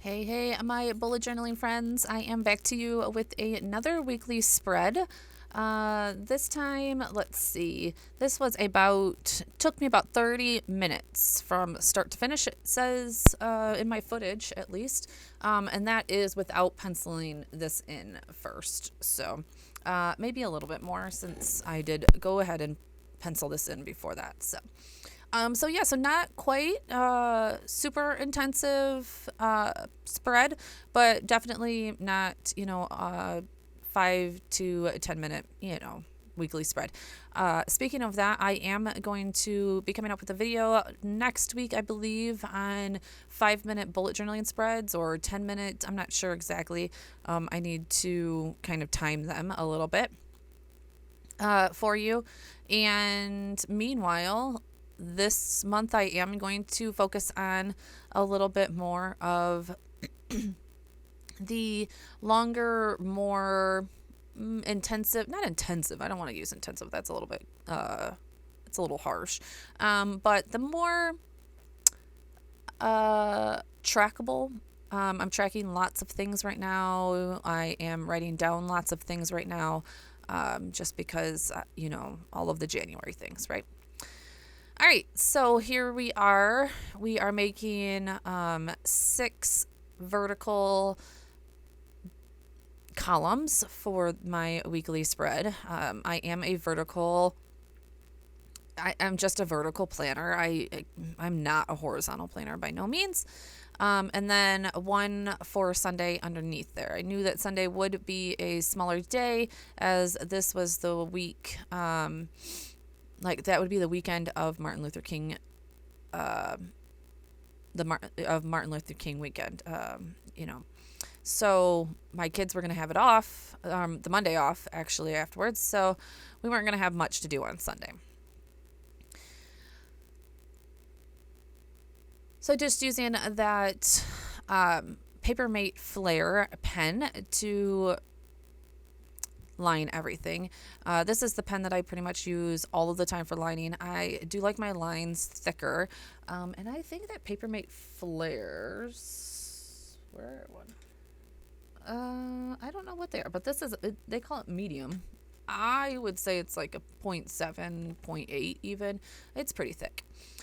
Hey, my bullet journaling friends. I am back to you with another weekly spread. This time, let's see. This was took me about 30 minutes from start to finish, it says in my footage at least. And that is without penciling this in first. So maybe a little bit more since I did go ahead and pencil this in before that. So not quite super intensive spread, but definitely not, 5 to 10 minute, weekly spread. Speaking of that, I am going to be coming up with a video next week, I believe, on 5 minute bullet journaling spreads or 10 minutes. I'm not sure exactly. I need to kind of time them a little bit for you. And meanwhile, this month I am going to focus on a little bit more of the longer, more intensive, not intensive, I don't want to use intensive, that's a little bit, it's a little harsh, but the more trackable. I'm tracking lots of things right now. I am writing down lots of things right now, just because, all of the January things, right? All right, so here we are. We are making 6 vertical columns for my weekly spread. I am just a vertical planner. I'm not a horizontal planner by no means. And then one for Sunday underneath there. I knew that Sunday would be a smaller day as this was the week. That would be the weekend of Martin Luther King, of Martin Luther King weekend. So my kids were gonna have it off, the Monday off actually afterwards. So we weren't gonna have much to do on Sunday. So just using that Papermate Flare pen to line everything. This is the pen that I pretty much use all of the time for lining. I do like my lines thicker, and I think that Papermate Flares. Where one? I don't know what they are, but they call it medium. I would say it's like a 0.7, 0.8 even. It's pretty thick.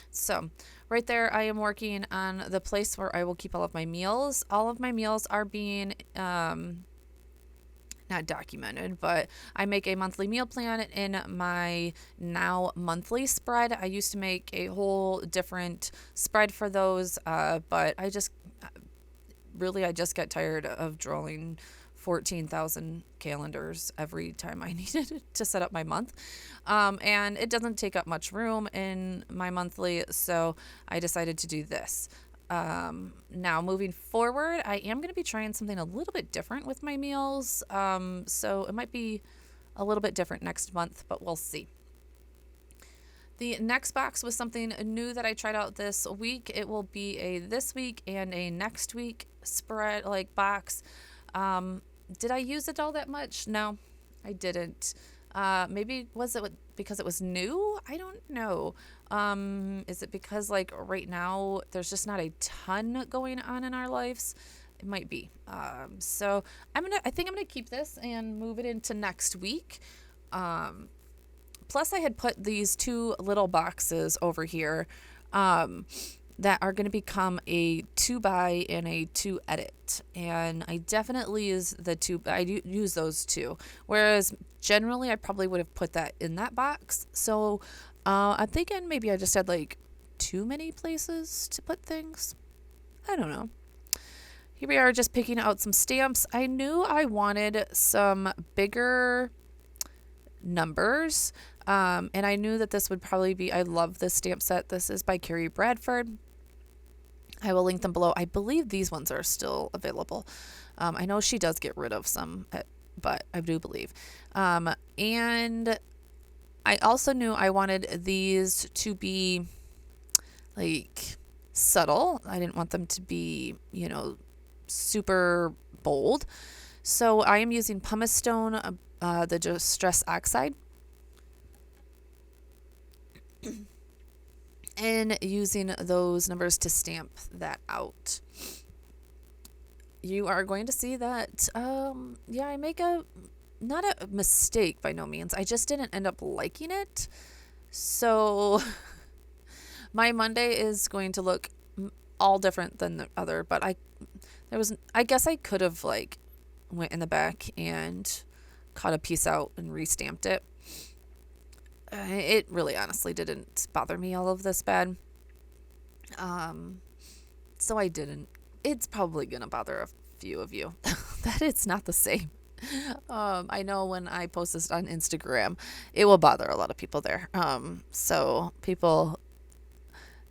So right there, I am working on the place where I will keep all of my meals. All of my meals are being not documented, but I make a monthly meal plan in my now monthly spread. I used to make a whole different spread for those, but I just got tired of drawing 14,000 calendars every time I needed to set up my month. And it doesn't take up much room in my monthly, so I decided to do this. Now moving forward, I am going to be trying something a little bit different with my meals. So it might be a little bit different next month, but we'll see. The next box was something new that I tried out this week. It will be a this week and a next week spread box. Did I use it all that much? No, I didn't. Maybe was it because it was new? I don't know. Is it because right now there's just not a ton going on in our lives? It might be. So I think I'm gonna keep this and move it into next week. Plus I had put these 2 little boxes over here, that are going to become a 2 by and a 2 edit, and I definitely use use those 2, whereas generally I probably would have put that in that box. So I'm thinking maybe I just had too many places to put things. I don't know. Here we are, just picking out some stamps. I knew I wanted some bigger numbers, and I knew that this would probably be, I love this stamp set. This is by Carrie Bradford. I will link them below. I believe these ones are still available. I know she does get rid of some, but I do believe. And I also knew I wanted these to be subtle. I didn't want them to be, super bold. So I am using pumice stone, the Distress Oxide, and using those numbers to stamp that out. you are going to see that, yeah, I make a, not a mistake by no means. I just didn't end up liking it. So my Monday is going to look all different than the other, but I guess I could have like went in the back and cut a piece out and restamped it. It really honestly didn't bother me all of this bad. So I didn't. It's probably going to bother a few of you that it's not the same. I know when I post this on Instagram, it will bother a lot of people there. So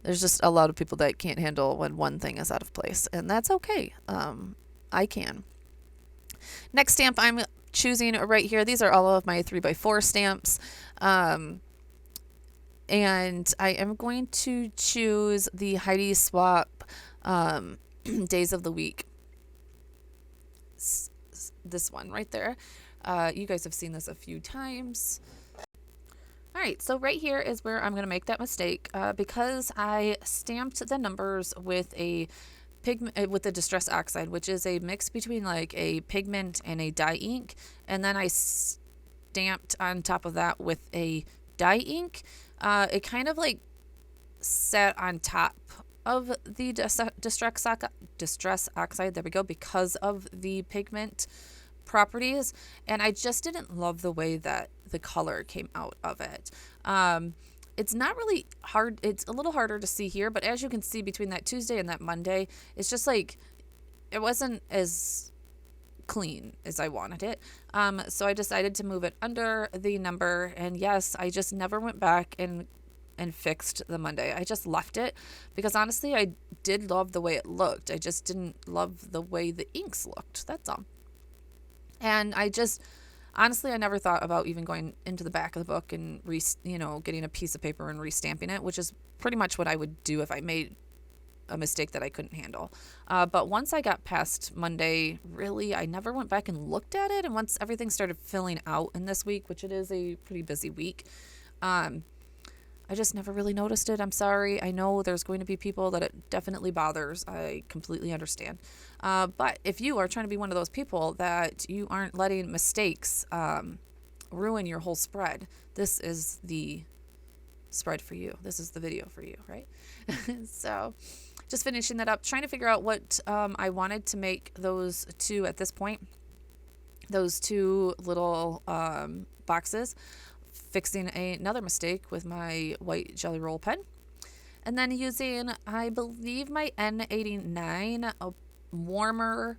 there's just a lot of people that can't handle when one thing is out of place, and that's okay. I can. Next stamp I'm choosing right here. These are all of my 3x4 stamps. And I am going to choose the Heidi Swap Days of the Week. This one right there. You guys have seen this a few times. All right, so right here is where I'm going to make that mistake because I stamped the numbers with a pigment with the Distress Oxide, which is a mix between like a pigment and a dye ink, and then I stamped on top of that with a dye ink. It kind of like sat on top of the Distress Oxide, there we go, because of the pigment properties, and I just didn't love the way that the color came out of it. It's not really hard, it's a little harder to see here, but as you can see between that Tuesday and that Monday, it's just like it wasn't as clean as I wanted it. So I decided to move it under the number, and yes, I just never went back and fixed the Monday. I just left it because honestly I did love the way it looked. I just didn't love the way the inks looked. That's all. And honestly, I never thought about even going into the back of the book and getting a piece of paper and restamping it, which is pretty much what I would do if I made a mistake that I couldn't handle. But once I got past Monday, really, I never went back and looked at it. And once everything started filling out in this week, which it is a pretty busy week, I just never really noticed it. I'm sorry. I know there's going to be people that it definitely bothers. I completely understand. But if you are trying to be one of those people that you aren't letting mistakes ruin your whole spread, this is the spread for you. This is the video for you, right? So just finishing that up, trying to figure out what I wanted to make those two at this point. Those two little boxes. Fixing another mistake with my white Jelly Roll pen, and then using, I believe, my N89, a warmer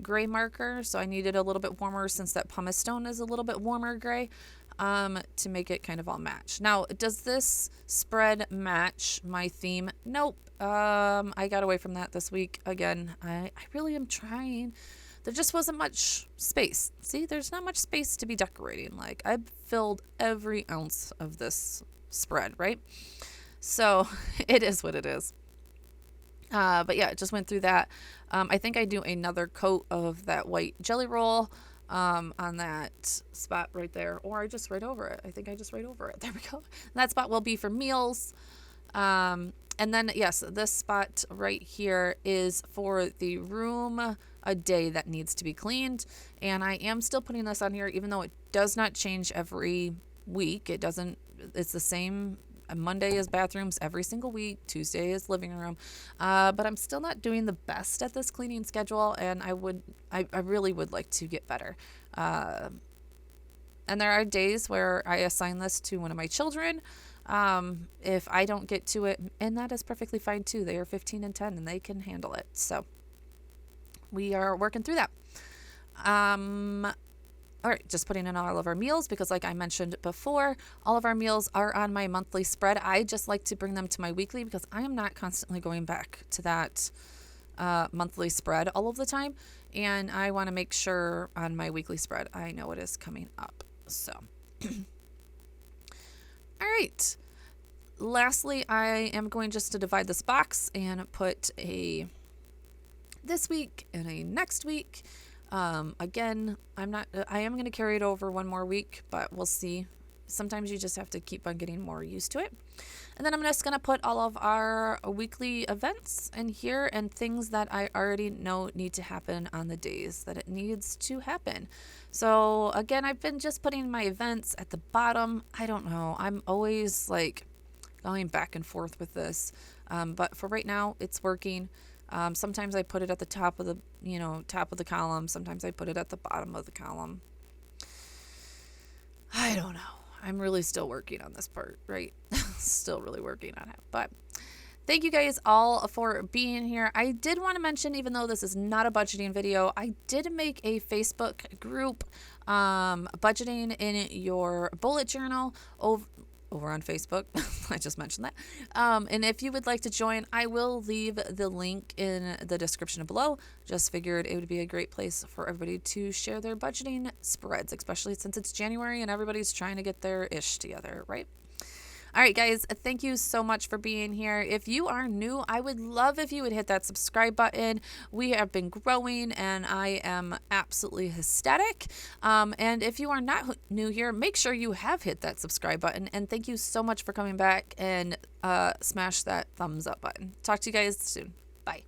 gray marker. So I needed a little bit warmer since that pumice stone is a little bit warmer gray, to make it kind of all match. Now, does this spread match my theme? Nope. I got away from that this week again. I really am trying. There just wasn't much space. See, there's not much space to be decorating. Like, I've filled every ounce of this spread, right? So it is what it is. But yeah, just went through that. I think I do another coat of that white Jelly Roll on that spot right there, or I just write over it. I think I just write over it. There we go. And that spot will be for meals. And then, yes, this spot right here is for the room a day that needs to be cleaned. And I am still putting this on here, even though it does not change every week. It's the same. Monday is bathrooms every single week. Tuesday is living room. But I'm still not doing the best at this cleaning schedule, and I really would like to get better. And there are days where I assign this to one of my children. If I don't get to it, and that is perfectly fine too. They are 15 and 10 and they can handle it. So we are working through that. All right, just putting in all of our meals because, like I mentioned before, all of our meals are on my monthly spread. I just like to bring them to my weekly because I am not constantly going back to that monthly spread all of the time. And I want to make sure on my weekly spread I know it is coming up. So, all right. Lastly, I am going just to divide this box and put a this week and a next week. Again, I am going to carry it over one more week, but we'll see sometimes you just have to keep on getting more used to it. And then I'm just going to put all of our weekly events in here and things that I already know need to happen on the days that it needs to happen. So again, I've been just putting my events at the bottom. I don't know. I'm always like going back and forth with this. But for right now, it's working. Sometimes I put it at the top of the, top of the column. Sometimes I put it at the bottom of the column. I don't know. I'm really still working on this part, right? Still really working on it. But thank you guys all for being here. I did want to mention, even though this is not a budgeting video, I did make a Facebook group, budgeting in your bullet journal over on Facebook. I just mentioned that. And if you would like to join, I will leave the link in the description below. Just figured it would be a great place for everybody to share their budgeting spreads, especially since it's January and everybody's trying to get their ish together, right? All right, guys, thank you so much for being here. If you are new, I would love if you would hit that subscribe button. We have been growing, and I am absolutely ecstatic. And if you are not new here, make sure you have hit that subscribe button. And thank you so much for coming back and smash that thumbs up button. Talk to you guys soon. Bye.